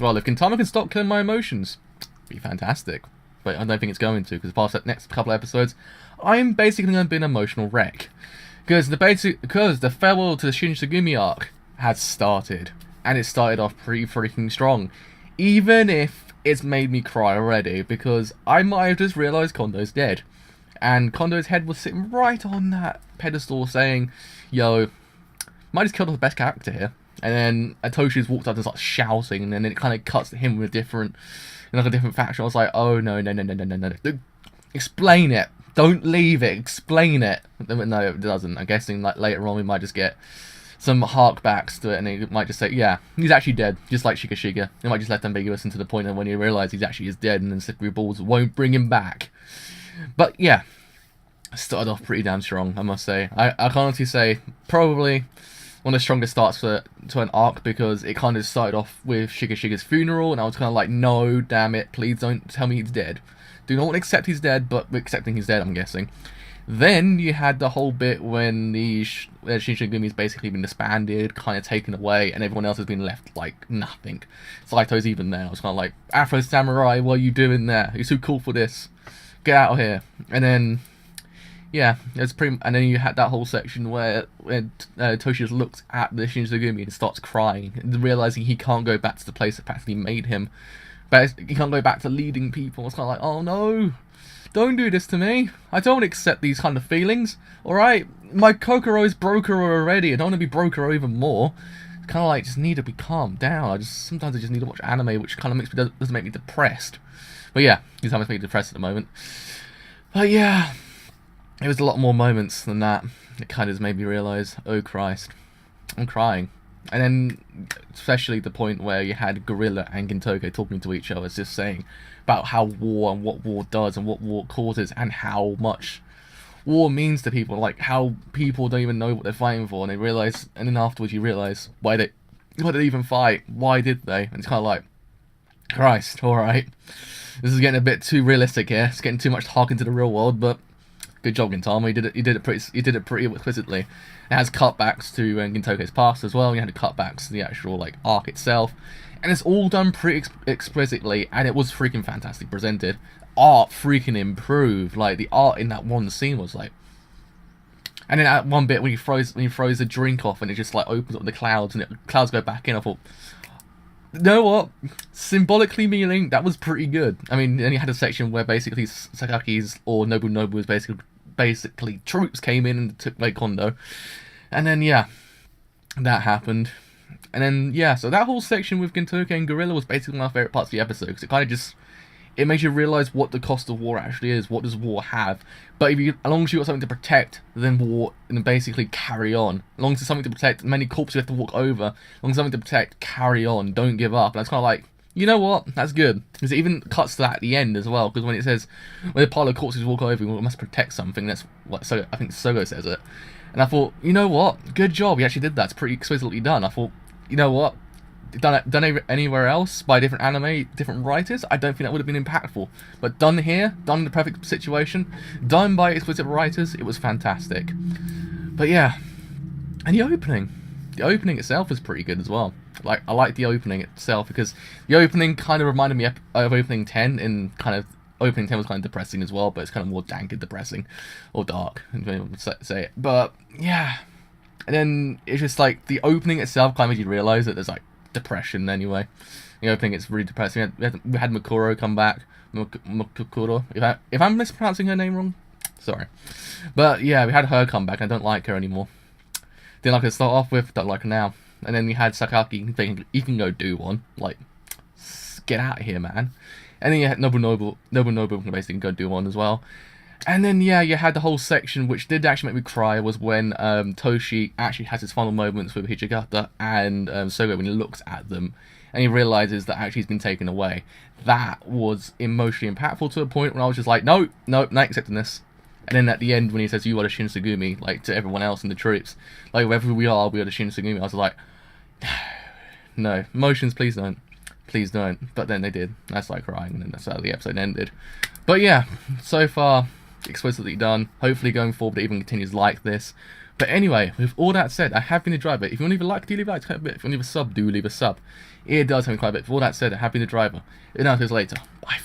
Well, if Gintama can stop killing my emotions, it'd be fantastic. But I don't think it's going to, because past that next couple of episodes, I'm basically going to be an emotional wreck. Because the farewell to the Shinsengumi arc has started, and it started off pretty freaking strong. Even if it's made me cry already, because I might have just realised Kondo's dead. And Kondo's head was sitting right on that pedestal saying, yo, might just killed off the best character here. And then Atoshi's walked up and starts shouting, and then it kind of cuts to him with a different faction. I was like, oh no. Explain it. Don't leave it. Explain it. No, it doesn't. I'm guessing like later on we might just get some harkbacks to it, and it might just say, yeah, he's actually dead, just like Shiga. It might just left ambiguous until the point of when you realise he's actually is dead, and then Slippery Balls won't bring him back. But yeah, started off pretty damn strong, I must say. I can honestly say probably one of the strongest starts to an arc, because it kind of started off with Shiga's funeral, and I was kind of like, no, damn it, please don't tell me he's dead. Do not accept he's dead, but we're accepting he's dead, I'm guessing. Then you had the whole bit when the Shinsengumi's basically been disbanded, kind of taken away, and everyone else has been left like nothing. Saito's even there. I was kind of like, Afro Samurai, what are you doing there? You're too cool for this. Get out of here. And then, yeah, and then you had that whole section where Toshi just looks at the Shinsengumi and starts crying, realizing he can't go back to the place that practically made him. But he can't go back to leading people. It's kind of like, oh no. Don't do this to me. I don't accept these kind of feelings. Alright? My Kokoro's broke her already. I don't want to be broke her even more. It's kind of like, just need to be calmed down. Sometimes I just need to watch anime, which kind of doesn't make me depressed. But yeah, because makes me depressed at the moment. But yeah, it was a lot more moments than that. It kind of just made me realise, oh Christ, I'm crying. And then, especially the point where you had Gorilla and Gintoge talking to each other, just saying about how war and what war does and what war causes and how much war means to people, like how people don't even know what they're fighting for, and they realise, and then afterwards you realise why did they even fight? Why did they? And it's kind of like, Christ, alright, this is getting a bit too realistic here. It's getting too much talk into the real world, but good job, Gintama. You did it pretty exquisitely. It has cutbacks to Gintoge's past as well. You had cutbacks to the actual like arc itself, and it's all done pretty exquisitely, and it was freaking fantastic presented. Art freaking improved. Like the art in that one scene was like, and then at one bit when he throws the drink off and it just like opens up the clouds and the clouds go back in. I thought, you know what? Symbolically meaning that was pretty good. I mean, then you had a section where basically Sakaki's or Nobunobu's basically troops came in and took Lake Kondo, and then yeah, that happened, and then yeah, so that whole section with Gintoge and Gorilla was basically my favourite parts of the episode, because it kind of just, it makes you realise what the cost of war actually is. What does war have? But as long as you got something to protect, then war, and basically carry on. As long as there's something to protect, many corpses you have to walk over. As long as something to protect, carry on. Don't give up. And that's kind of like, you know what? That's good. Because it even cuts to that at the end as well. Because when it says, when a pile of corpses walk over, we must protect something. That's what I think Sogo says it. And I thought, you know what? Good job. He actually did that. It's pretty exquisitely done. I thought, you know what? Done anywhere else by different anime, different writers, I don't think that would have been impactful. But done here, done in the perfect situation, done by exquisite writers, it was fantastic. But yeah, and the opening itself was pretty good as well. Like, I like the opening itself, because the opening kind of reminded me of opening 10, and kind of opening 10 was kind of depressing as well, but it's kind of more dank and depressing, or dark, if anyone would say it. But yeah, and then it's just like the opening itself kind of made you realise that there's like depression anyway. The opening, it's really depressing. We had Mukuro come back. Mukuro. If I'm mispronouncing her name wrong, sorry. But yeah, we had her come back. I don't like her anymore. Didn't like her to start off with, don't like her now. And then we had Sakaki thinking, you can go do one. Like, get out of here, man. And then you had Nobunobu can basically go do one as well. And then, yeah, you had the whole section, which did actually make me cry, was when Toshi actually has his final moments with Hijikata and Sogo, when he looks at them and he realises that actually he's been taken away. That was emotionally impactful to a point when I was just like, no, not accepting this. And then at the end, when he says, you are the Shinsengumi, like, to everyone else in the troops, like, wherever we are the Shinsengumi, I was like, no, emotions, please don't. Please don't. But then they did. I started crying, and then that's how the episode ended. But yeah, so far, exquisitely done. Hopefully going forward it even continues like this. But anyway, with all that said, I have been the driver. If you want to leave a like, do leave a like quite a bit. If you want to leave a sub, do leave a sub. It does help me quite a bit. With all that said, I have been the driver. And now, later. Bye.